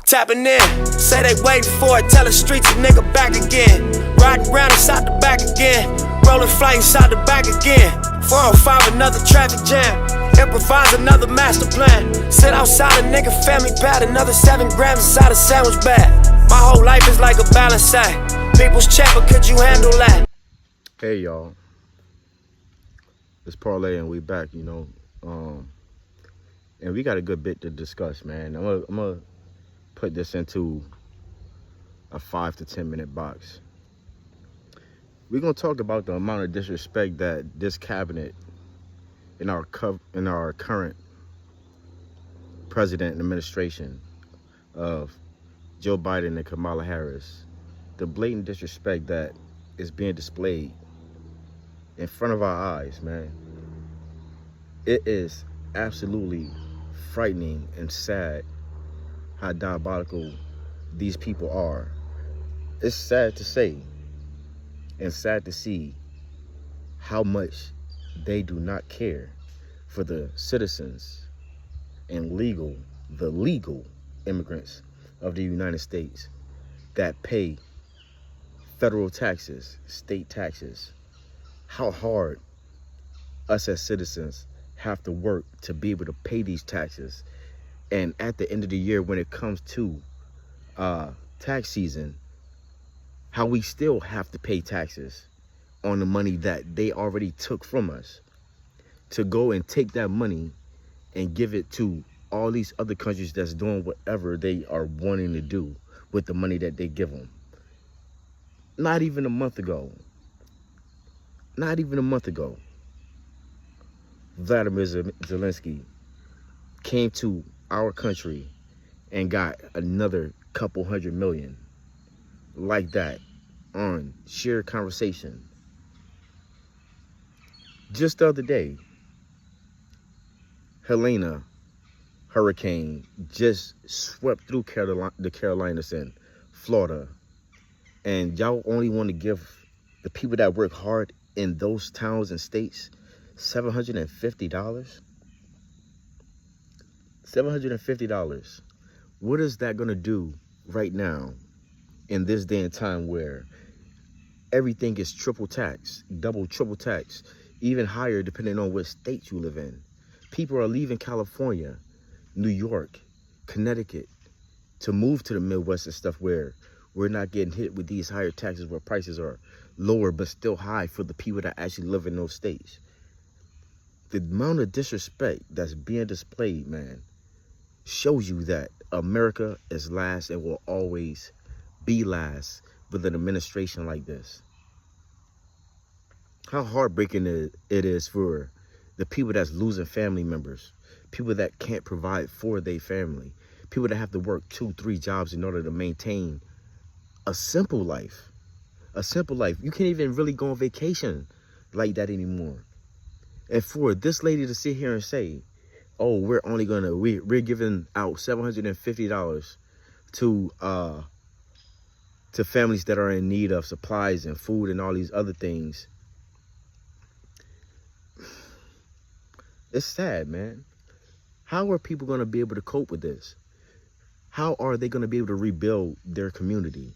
Tapping in, say they waiting for it, tell the streets a nigga back again. Riding around inside the back again, rolling flames inside the back again. 405, another traffic jam, improvise another master plan. Sit outside a nigga family pad, another 7 grams inside a sandwich bag. My whole life is like a balance act. People's check, but could you handle that? Hey y'all, it's Parlay and we back, and we got a good bit to discuss, man. I'm gonna put this into a 5 to 10 minute box. We're gonna talk about the amount of disrespect that this cabinet in our current president and administration of Joe Biden and Kamala Harris, the blatant disrespect that is being displayed in front of our eyes, man. It is absolutely frightening and sad how diabolical these people are. It's sad to say and sad to see how much they do not care for the citizens and the legal immigrants of the United States that pay federal taxes, state taxes. How hard us as citizens have to work to be able to pay these taxes. And at the end of the year, when it comes to tax season, how we still have to pay taxes on the money that they already took from us, to go and take that money and give it to all these other countries that's doing whatever they are wanting to do with the money that they give them. Not even a month ago, Vladimir Zelensky came to our country and got another couple $100 million like that on sheer conversation. Just the other day, Helena hurricane just swept through the Carolinas and Florida, and y'all only want to give the people that work hard in those towns and states $750? $750. What is that going to do right now in this day and time where everything is triple tax, double, triple tax, even higher depending on what state you live in? People are leaving California, New York, Connecticut to move to the Midwest and stuff where we're not getting hit with these higher taxes, where prices are lower but still high for the people that actually live in those states. The amount of disrespect that's being displayed, man, shows you that America is last and will always be last with an administration like this. How heartbreaking it is for the people that's losing family members, people that can't provide for their family, people that have to work 2-3 jobs in order to maintain a simple life. A simple life. You can't even really go on vacation like that anymore. And for this lady to sit here and say, oh, we're giving out $750 to families that are in need of supplies and food and all these other things. It's sad, man. How are people going to be able to cope with this? How are they going to be able to rebuild their community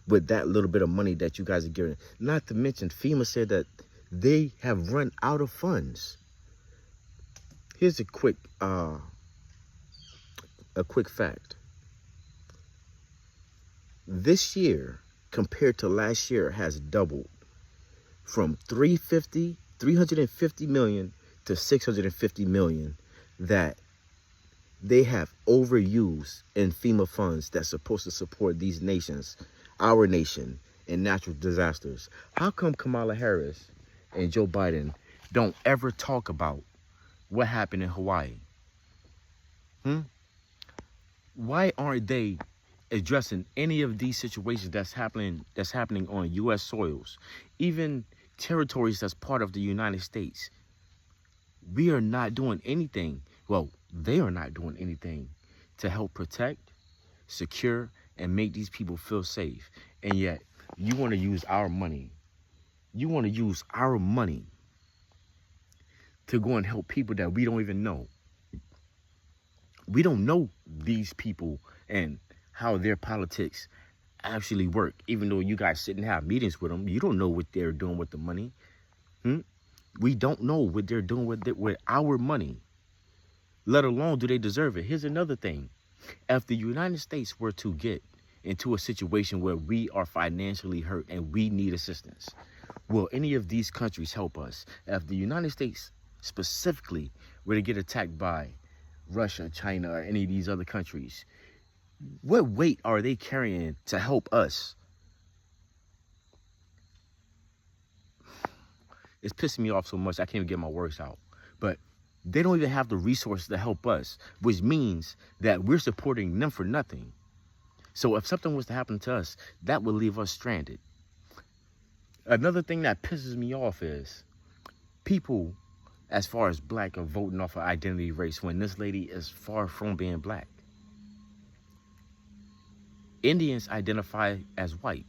with that little bit of money that you guys are giving? Not to mention, FEMA said that they have run out of funds. Here's a quick fact. This year, compared to last year, has doubled from 350 million to 650 million that they have overused in FEMA funds that's supposed to support these nations, our nation, in natural disasters. How come Kamala Harris and Joe Biden don't ever talk about what happened in Hawaii? Why aren't they addressing any of these situations that's happening on U.S. soils, even territories that's part of the United States? We are not doing anything. Well, they are not doing anything to help protect, secure, and make these people feel safe. And yet, you want to use our money. You want to use our money to go and help people that we don't even know. We don't know these people and how their politics actually work. Even though you guys sit and have meetings with them, you don't know what they're doing with the money. We don't know what they're doing with our money, let alone do they deserve it. Here's another thing. If the United States were to get into a situation where we are financially hurt and we need assistance, will any of these countries help us? If the United States specifically were to get attacked by Russia, China, or any of these other countries, what weight are they carrying to help us? It's pissing me off so much I can't even get my words out. But they don't even have the resources to help us, which means that we're supporting them for nothing. So if something was to happen to us, that would leave us stranded. Another thing that pisses me off is people, as far as black, are voting off of identity race when this lady is far from being black. Indians identify as white,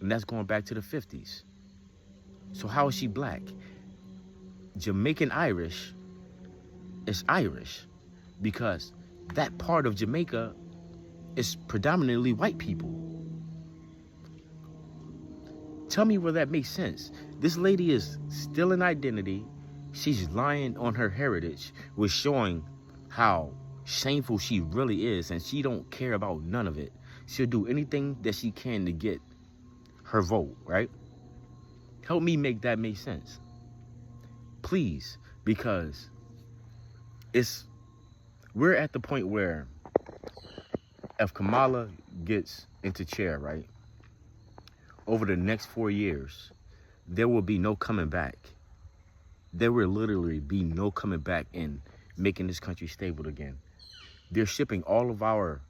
and that's going back to the 50s. So how is she black? Jamaican Irish is Irish because that part of Jamaica is predominantly white people. Tell me where that makes sense. This lady is still an identity. She's lying on her heritage, with showing how shameful she really is, and she don't care about none of it. She'll do anything that she can to get her vote, right? Help me make that make sense, please, because we're at the point where if Kamala gets into chair, right, over the next 4 years, there will be no coming back. There will literally be no coming back in making this country stable again. They're shipping all of our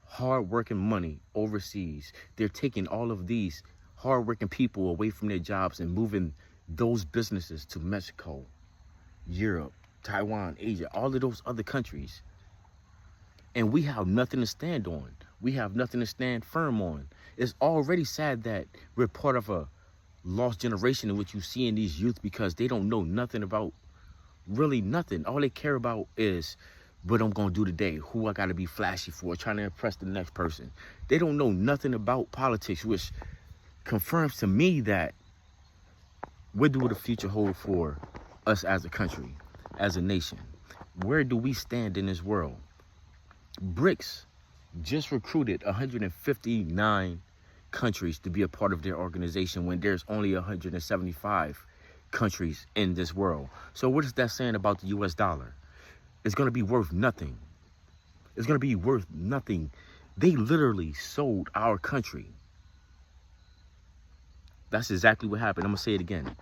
hard-working money overseas. They're taking all of these hard-working people away from their jobs and moving those businesses to Mexico, Europe, Taiwan, Asia, all of those other countries. And we have nothing to stand on. We have nothing to stand firm on. It's already sad that we're part of a lost generation in which you see in these youth, because they don't know nothing about really nothing. All they care about is what I'm going to do today, who I got to be flashy for, trying to impress the next person. They don't know nothing about politics, which confirms to me that what do the future hold for us as a country, as a nation? Where do we stand in this world? BRICS just recruited 159 countries to be a part of their organization when there's only 175 countries in this world. So what is that saying about the US dollar? It's going to be worth nothing. It's going to be worth nothing. They literally sold our country. That's exactly what happened. I'm going to say it again.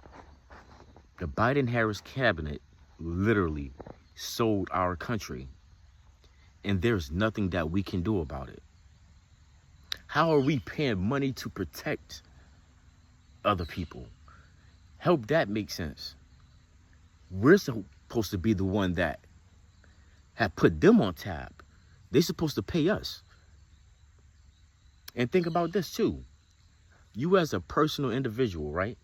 The Biden-Harris cabinet literally sold our country, and there's nothing that we can do about it. How are we paying money to protect other people? Help that make sense. We're supposed to be the one that have put them on tap. They're supposed to pay us. And think about this too. You as a personal individual, right?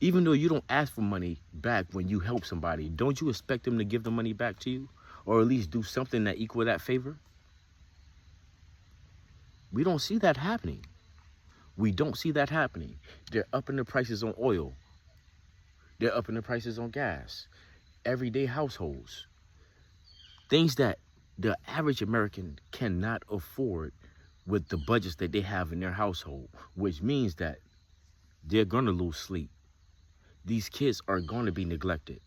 Even though you don't ask for money back when you help somebody, don't you expect them to give the money back to you? Or at least do something that equal that favor? We don't see that happening. We don't see that happening. They're upping the prices on oil. They're upping the prices on gas. Everyday households. Things that the average American cannot afford with the budgets that they have in their household, which means that they're going to lose sleep. These kids are going to be neglected.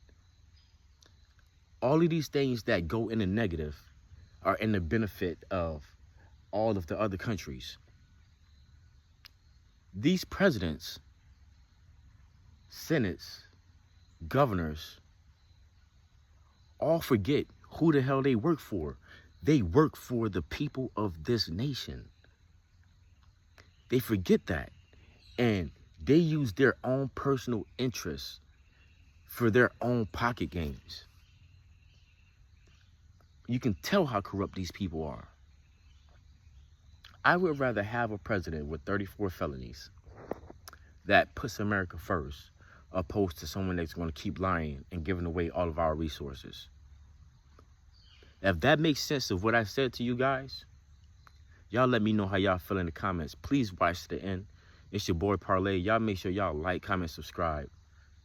All of these things that go in the negative are in the benefit of all of the other countries. These presidents, senates, governors, all forget who the hell they work for. They work for the people of this nation. They forget that. And they use their own personal interests for their own pocket games. You can tell how corrupt these people are. I would rather have a president with 34 felonies that puts America first, opposed to someone that's going to keep lying and giving away all of our resources. If that makes sense of what I said to you guys, Y'all let me know how y'all feel in the comments. Please watch to the end. It's your boy Parlay. Y'all make sure y'all like, comment, subscribe,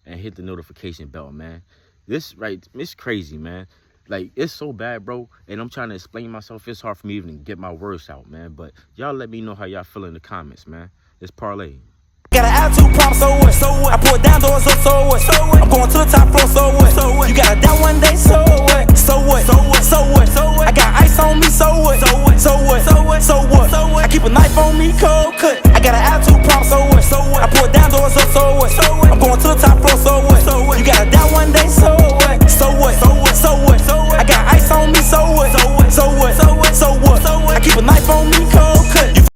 and hit the notification bell, man. It's crazy, man. Like, it's so bad, bro. And I'm trying to explain myself. It's hard for me even to get my words out, man. But y'all let me know how y'all feel in the comments, man. It's Parlay. Got an attitude problem, so what? So what? I pour down doors up, so what? So what? I'm going to the top floor, so what? So what? You got a down one day, so what? So what? So what? So what? So what? I got ice on me, so what? So what? So what? So what? So what? I keep a knife on me,